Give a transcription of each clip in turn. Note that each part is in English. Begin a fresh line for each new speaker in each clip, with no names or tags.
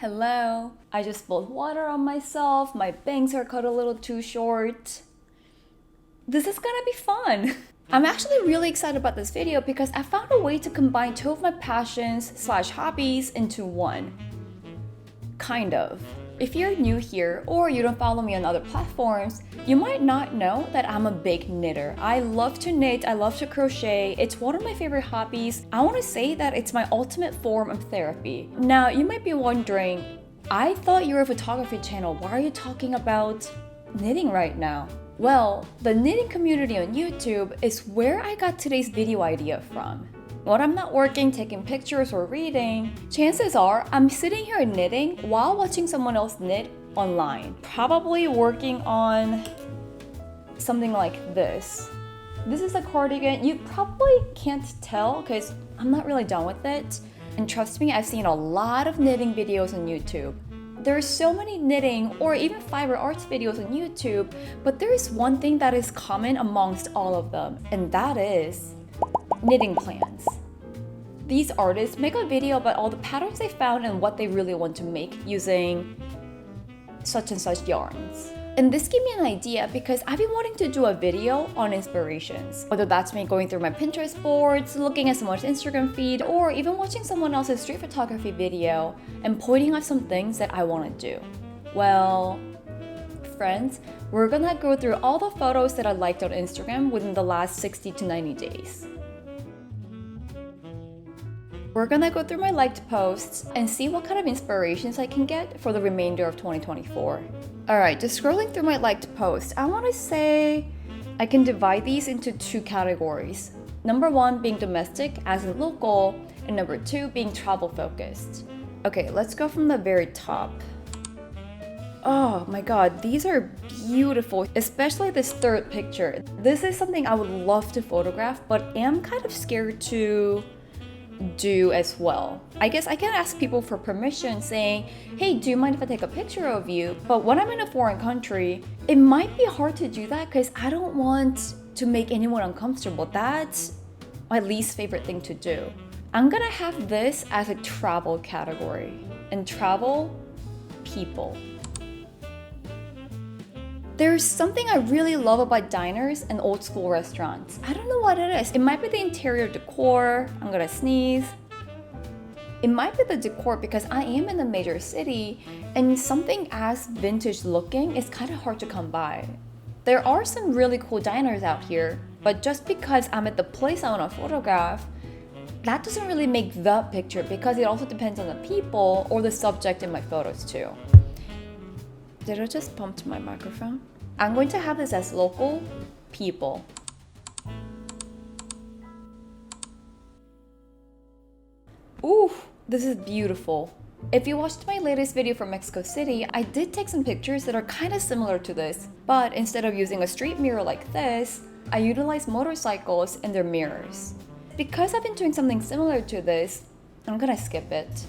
Hello. I just spilled water on myself. My bangs are cut a little too short. This is gonna be fun. I'm actually really excited about this video because I found a way to combine two of my passions/hobbies into one. Kind of. If you're new here or you don't follow me on other platforms, you might not know that I'm a big knitter. I love to knit, I love to crochet. It's one of my favorite hobbies. I want to say that it's my ultimate form of therapy. Now, you might be wondering, I thought you were a photography channel. Why are you talking about knitting right now? Well, the knitting community on YouTube is where I got today's video idea from. When I'm not working, taking pictures, or reading, chances are I'm sitting here knitting while watching someone else knit online. Probably working on something like this. This is a cardigan. You probably can't tell because I'm not really done with it. And trust me, I've seen a lot of knitting videos on YouTube. There's so many knitting or even fiber arts videos on YouTube, but there is one thing that is common amongst all of them, and that is knitting plans. These artists make a video about all the patterns they found and what they really want to make using such and such yarns. And this gave me an idea because I've been wanting to do a video on inspirations. Whether that's me going through my Pinterest boards, looking at someone's Instagram feed, or even watching someone else's street photography video and pointing out some things that I want to do. Well, friends, we're gonna go through all the photos that I liked on Instagram within the last 60 to 90 days. We're gonna go through my liked posts and see what kind of inspirations I can get for the remainder of 2024. Alright, just scrolling through my liked posts, I want to say I can divide these into two categories. Number one being domestic, as in local, and number two being travel focused. Okay, let's go from the very top. Oh my god, these are beautiful, especially this third picture. This is something I would love to photograph, but am kind of scared to do as well. I guess I can ask people for permission saying, hey, do you mind if I take a picture of you? But when I'm in a foreign country, it might be hard to do that because I don't want to make anyone uncomfortable. That's my least favorite thing to do. I'm gonna have this as a travel category. And travel, people. There's something I really love about diners and old school restaurants. I don't know what it is. It might be the interior decor. I'm gonna sneeze. It might be the decor because I am in a major city and something as vintage looking is kind of hard to come by. There are some really cool diners out here, but just because I'm at the place I want to photograph, that doesn't really make the picture because it also depends on the people or the subject in my photos too. Did I just bump my microphone? I'm going to have this as local people. Ooh, this is beautiful. If you watched my latest video from Mexico City, I did take some pictures that are kind of similar to this, but instead of using a street mirror like this, I utilized motorcycles and their mirrors. Because I've been doing something similar to this, I'm gonna skip it.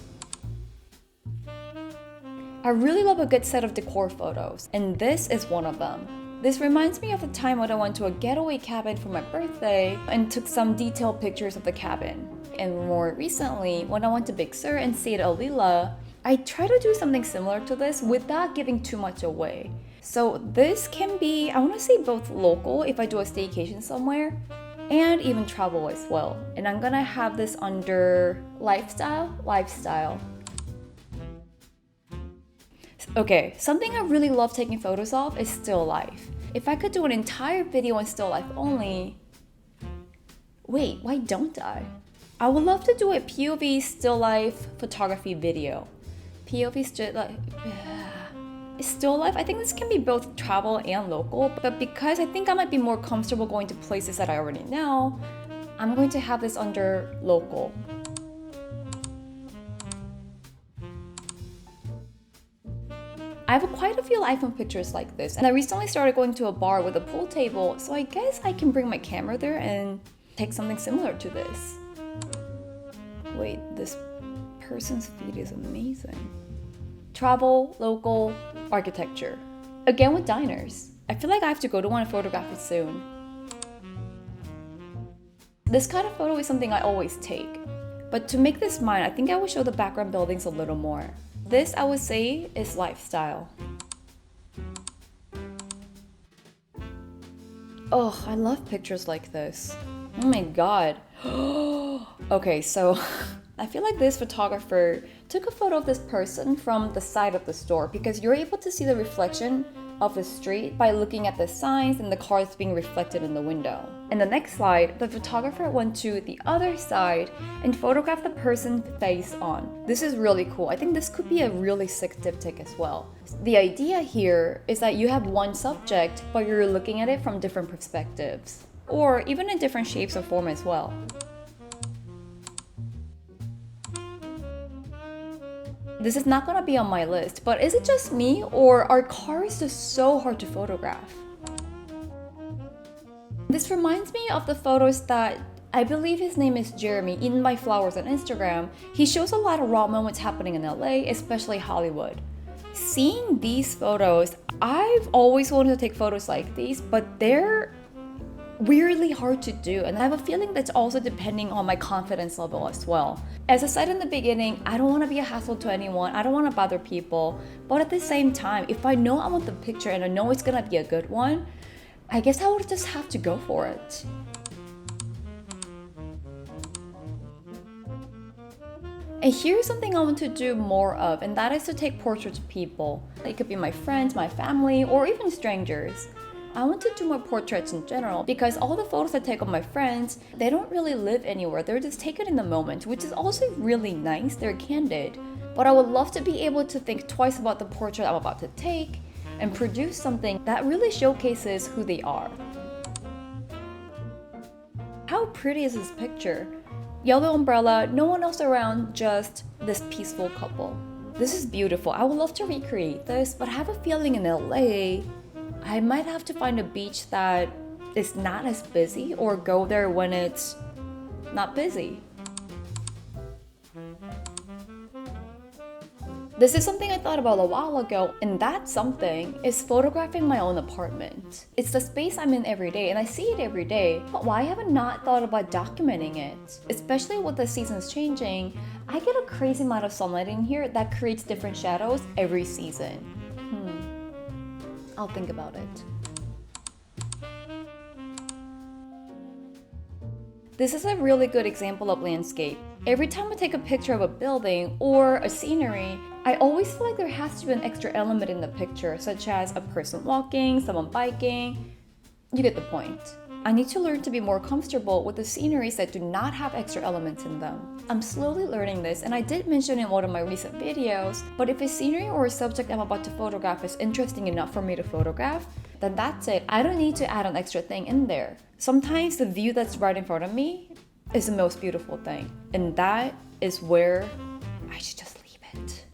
I really love a good set of decor photos, and this is one of them. This reminds me of the time when I went to a getaway cabin for my birthday and took some detailed pictures of the cabin. And more recently, when I went to Big Sur and stayed at Alila, I tried to do something similar to this without giving too much away. So this can be, I want to say both local if I do a staycation somewhere, and even travel as well. And I'm gonna have this under lifestyle. Okay, something I really love taking photos of is still life. If I could do an entire video on still life only... Wait, why don't I? I would love to do a POV still life photography video. POV still life, I think this can be both travel and local, but because I think I might be more comfortable going to places that I already know, I'm going to have this under local. I have quite a few iPhone pictures like this, and I recently started going to a bar with a pool table, so I guess I can bring my camera there and take something similar to this. Wait, this person's feed is amazing. Travel, local, architecture. Again with diners. I feel like I have to go to one and photograph it soon. This kind of photo is something I always take. But to make this mine, I think I will show the background buildings a little more. This, I would say, is lifestyle. Oh, I love pictures like this. Oh my god. Okay, so I feel like this photographer took a photo of this person from the side of the store because you're able to see the reflection of the street by looking at the signs and the cars being reflected in the window. In the next slide, the photographer went to the other side and photographed the person face on. This is really cool. I think this could be a really sick diptych as well. The idea here is that you have one subject, but you're looking at it from different perspectives, or even in different shapes or form as well. This is not gonna be on my list, but is it just me or are cars just so hard to photograph? This reminds me of the photos that I believe his name is Jeremy in My Flowers on Instagram. He shows a lot of raw moments happening in LA, especially Hollywood. Seeing these photos, I've always wanted to take photos like these, but they're weirdly hard to do, and I have a feeling that's also depending on my confidence level as well. As I said in the beginning, I don't want to be a hassle to anyone, I don't want to bother people, but at the same time, if I know I want the picture and I know it's gonna be a good one, I guess I would just have to go for it. And here's something I want to do more of, and that is to take portraits of people. It could be my friends, my family, or even strangers. I want to do more portraits in general because all the photos I take of my friends, they don't really live anywhere. They're just taken in the moment, which is also really nice. They're candid. But I would love to be able to think twice about the portrait I'm about to take and produce something that really showcases who they are. How pretty is this picture? Yellow umbrella, no one else around, just this peaceful couple. This is beautiful. I would love to recreate this, but I have a feeling in LA, I might have to find a beach that is not as busy or go there when it's not busy. This is something I thought about a while ago, and that something is photographing my own apartment. It's the space I'm in every day, and I see it every day, but why have I not thought about documenting it? Especially with the seasons changing, I get a crazy amount of sunlight in here that creates different shadows every season. I'll think about it. This is a really good example of landscape. Every time I take a picture of a building or a scenery, I always feel like there has to be an extra element in the picture, such as a person walking, someone biking. You get the point. I need to learn to be more comfortable with the sceneries that do not have extra elements in them. I'm slowly learning this, and I did mention in one of my recent videos, but if a scenery or a subject I'm about to photograph is interesting enough for me to photograph, then that's it. I don't need to add an extra thing in there. Sometimes the view that's right in front of me is the most beautiful thing, and that is where I should just leave it.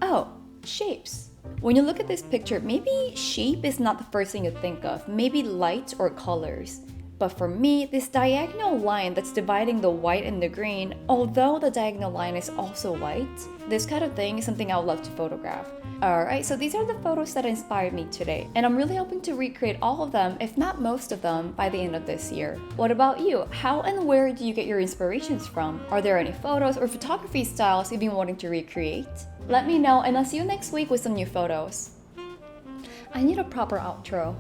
Oh, shapes. When you look at this picture, maybe shape is not the first thing you think of, maybe lights or colors. But for me, this diagonal line that's dividing the white and the green, although the diagonal line is also white, this kind of thing is something I would love to photograph. Alright, so these are the photos that inspired me today, and I'm really hoping to recreate all of them, if not most of them, by the end of this year. What about you? How and where do you get your inspirations from? Are there any photos or photography styles you've been wanting to recreate? Let me know, and I'll see you next week with some new photos. I need a proper outro.